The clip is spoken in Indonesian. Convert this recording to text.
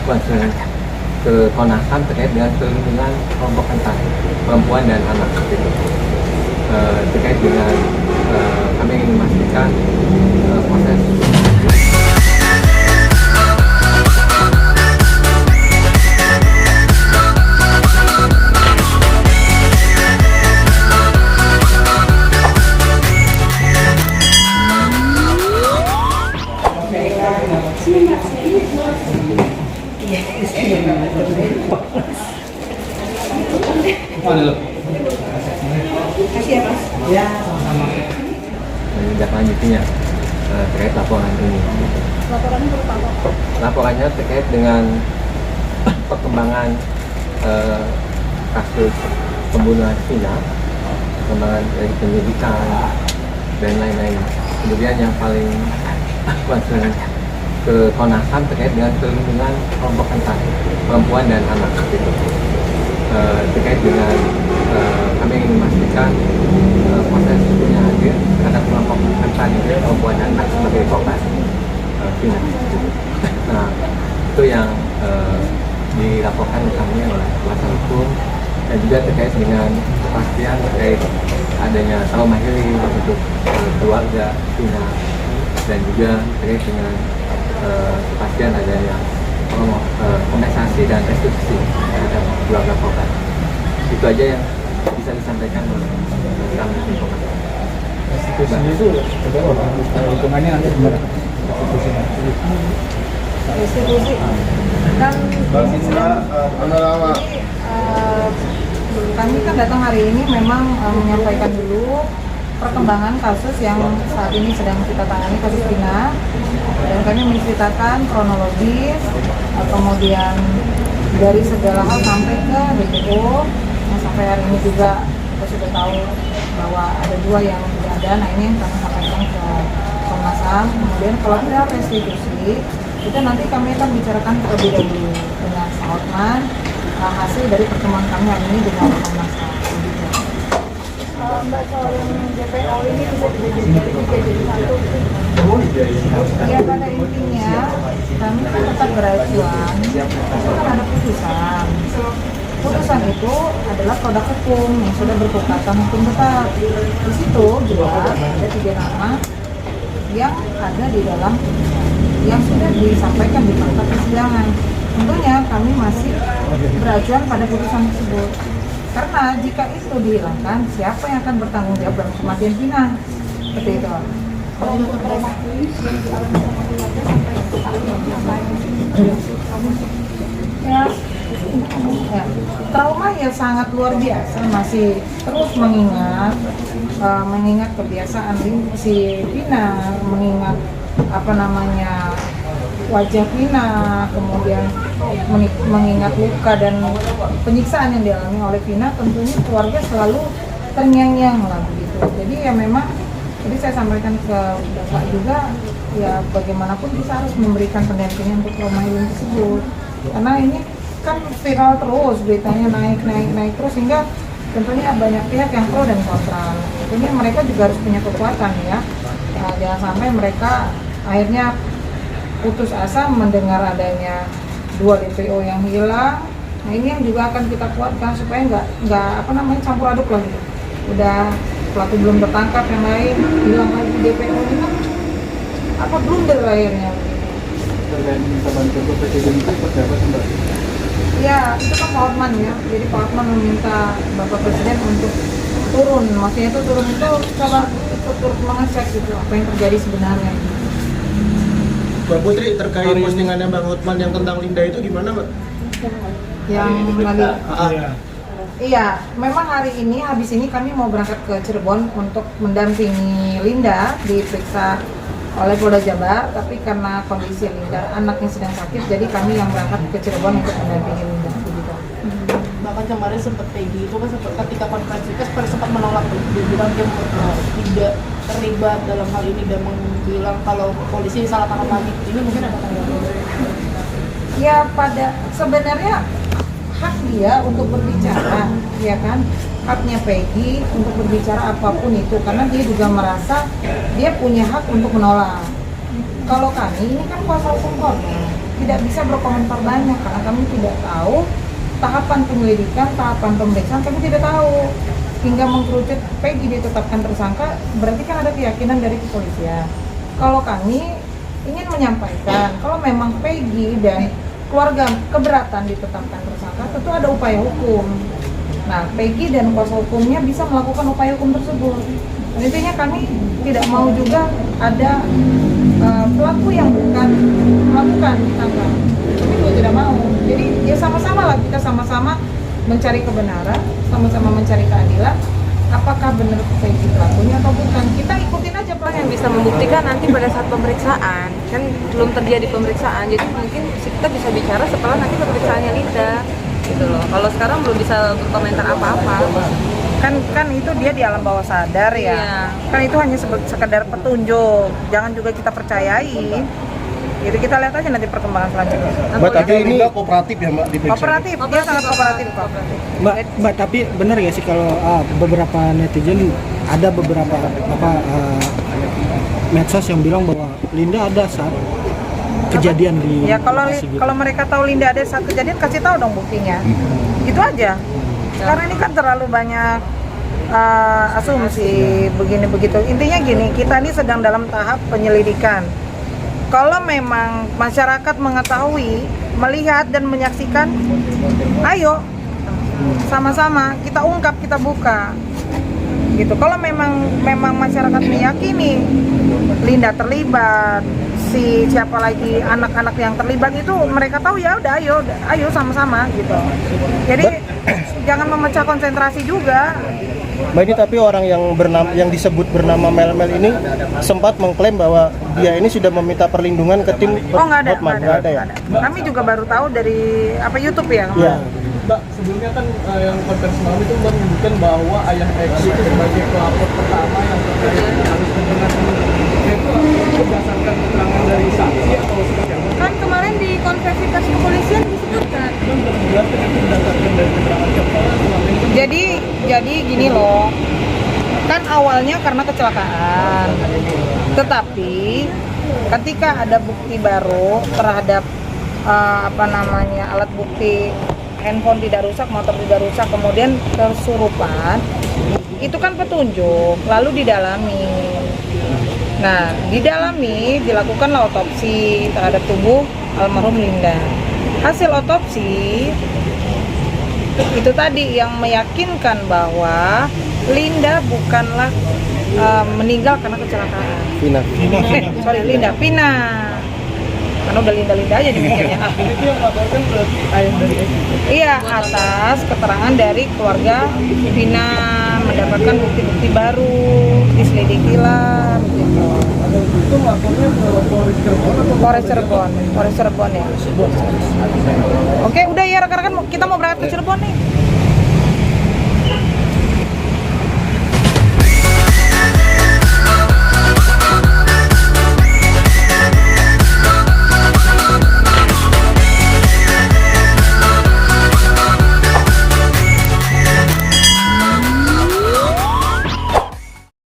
concern ke Komnas HAM terkait dengan perlindungan kelompok rentan perempuan dan anak gitu. Terkait dengan kami ingin memastikan proses menindaklanjutinya terkait laporan ini. Laporannya berupa apa? Laporannya terkait dengan perkembangan kasus pembunuhan Vina, perkembangan dari penyidikan dan lain-lain. Kemudian yang paling concern ke Komnas HAM terkait dengan perlindungan kelompok rentan perempuan dan anak gitu. Terkait dengan kami ingin memastikan proses hukumnya hadir terhadap kelompok rentan itu perempuan dan anak sebagai korban Vina. Nah, itu yang dilaporkan ke kami oleh kuasa hukum, dan juga terkait dengan kepastian terkait adanya trauma healing untuk keluarga Vina, dan juga terkait dengan kepastian adanya kompensasi dan restitusi terhadap keluarga korban. Itu aja yang bisa disampaikan oleh kami. Restitusi itu hitungannya nanti gimana? Restitusi kan kami kan datang hari ini memang menyampaikan dulu perkembangan kasus yang saat ini sedang kita tangani, kasus Vina, dan kami menceritakan kronologis, kemudian dari segala hal sampai ke BPO. Nah, sampai hari ini juga kita sudah tahu bahwa ada 2 yang tidak ada. Nah, ini yang kami sampaikan ke Komnas HAM. Kemudian kalau ada restitusi, itu nanti kami akan bicarakan terlebih dahulu dengan Pak Hotman, hasil dari pertemuan kami hari ini dengan Komnas HAM. Mbak, soal yang DPO ini bisa dijadikan jadi satu. Ya, pada intinya kami kan tetap beracuan, itu kan ada putusan. Putusan itu adalah produk hukum yang sudah berkekuatan hukum tetap. Di situ juga ada 3 nama yang ada di dalam putusan yang sudah disampaikan di fakta persidangan. Tentunya kami masih beracuan pada putusan tersebut. Karena jika itu dihilangkan, siapa yang akan bertanggung jawab dalam kematian Vina? Seperti itu. Ya, trauma ya sangat luar biasa, masih terus mengingat kebiasaan si Vina, mengingat wajah Vina, kemudian mengingat luka dan penyiksaan yang dialami oleh Vina. Tentunya keluarga selalu terngiang-ngiang lah begitu. Jadi ya memang, jadi saya sampaikan ke Bapak juga, ya bagaimanapun kita harus memberikan pendampingan untuk trauma healing tersebut, karena ini kan viral terus, beritanya naik terus, sehingga tentunya banyak pihak yang pro dan kontra. Tentunya mereka juga harus punya kekuatan ya, jangan sampai mereka akhirnya putus asa mendengar adanya 2 DPO yang hilang. Nah, ini yang juga akan kita kuatkan supaya nggak campur aduk lah gitu. Udah pelaku belum tertangkap, yang lain hilang lagi DPO, ini kan blunder akhirnya. Terkait minta bantuan ke presiden itu seperti apa sih, Mbak? Ya, itu kan Pak Hotman ya. Jadi Pak Hotman meminta Bapak Presiden untuk turun. Maksudnya itu turun itu coba turut mengecek gitu apa yang terjadi sebenarnya. Mbak Putri, terkait postingannya Bang Hotman yang tentang Linda itu gimana, Mbak? Yang lagi iya, memang hari ini habis ini kami mau berangkat ke Cirebon untuk mendampingi Linda diperiksa oleh Polda Jabar, tapi karena kondisi Linda anaknya sedang sakit, jadi kami yang berangkat ke Cirebon untuk mendampingi Linda begitu. Bahkan kemarin sempat Peggy itu kan ketika konferensi pers sempat menolak, dia bilang dia tidak terlibat dalam hal ini dan bilang kalau polisi salah tangkap lagi. Ini mungkin ada tanggapan? Ya, pada sebenarnya hak dia untuk berbicara, ya kan, haknya Peggy untuk berbicara apapun itu, karena dia juga merasa dia punya hak untuk menolak. Kalau kami ini kan kuasa hukum korban, tidak bisa berkomentar banyak karena kami tidak tahu tahapan penyelidikan, tahapan pemeriksaan kami tidak tahu. Hingga mengkerucut Peggy ditetapkan tersangka, berarti kan ada keyakinan dari kepolisian. Kalau kami ingin menyampaikan, kalau memang Peggy dan keluarga keberatan ditetapkan tersangka, tentu ada upaya hukum. Nah, Peggy dan kuasa hukumnya bisa melakukan upaya hukum tersebut. Dan intinya kami tidak mau juga ada pelaku yang bukan melakukan ditangkap. Kami juga tidak mau. Jadi ya sama-sama lah, kita sama-sama mencari kebenaran, sama-sama mencari keadilan. Apakah benar Peggy pelakunya atau bukan? Kita ikutin aja Apa yang bisa membuktikan nanti pada saat pemeriksaan, kan belum terjadi pemeriksaan, jadi mungkin kita bisa bicara setelah nanti pemeriksaannya Linda gitu loh. Kalau sekarang belum bisa berkomentar apa-apa. kan itu dia di alam bawah sadar ya. Iya. Kan itu hanya sekedar petunjuk, jangan juga kita percayai. Jadi kita lihat aja nanti perkembangan selanjutnya. Mbak, tapi ini kooperatif ya Mbak diperiksa? Kooperatif, dia sangat kooperatif kok. Mbak, tapi benar ya sih kalau beberapa netizen ada beberapa medsos yang bilang bahwa Linda ada saat kejadian di Ya kalau lokasi gitu. kalau mereka tahu Linda ada saat kejadian, kasih tahu dong buktinya. Gitu aja. Karena ini kan terlalu banyak asumsi begini begitu. Intinya gini, kita ini sedang dalam tahap penyelidikan. Kalau memang masyarakat mengetahui, melihat dan menyaksikan, ayo sama-sama kita ungkap, kita buka. Gitu. Kalau memang masyarakat meyakini Linda terlibat, siapa lagi anak-anak yang terlibat itu mereka tahu, ya udah ayo sama-sama gitu. Jadi jangan memecah konsentrasi juga. Mbak, ini tapi orang yang disebut bernama Mel ini sempat mengklaim bahwa dia ini sudah meminta perlindungan ke tim Oh nggak Hotman. ada. ya? Kami juga baru tahu dari YouTube ya. Iya. Mbak, sebelumnya kan yang konversi malam itu Mbak menyebutkan bahwa ayah X itu sebagai pelapor pertama yang terkait harus dengan itu berdasarkan keterangan dari saksi atau seperti apa? Kan kemarin di konversi pers kepolisian disebutkan. Berdasarkan itu berdasarkan dari keterangan siapa selama ini? Jadi gini loh, kan awalnya karena kecelakaan, tetapi ketika ada bukti baru terhadap alat bukti, handphone tidak rusak, motor tidak rusak, kemudian kesurupan, itu kan petunjuk, lalu didalami. Nah, dilakukanlah otopsi terhadap tubuh almarhum Linda. Hasil otopsi itu tadi yang meyakinkan bahwa Linda bukanlah meninggal karena kecelakaan. Linda Pina. Karena udah Linda aja dipikirnya. Itu yang melaporkan berarti ayah dari X. Iya, atas keterangan dari keluarga Pina, mendapatkan bukti-bukti baru, diselidikilah gitu. Itu melapornya ke Polres Cirebon atau Polres Cirebon ya. Oke, udah ya rekan-rekan, kita mau berangkat ke Cirebon nih.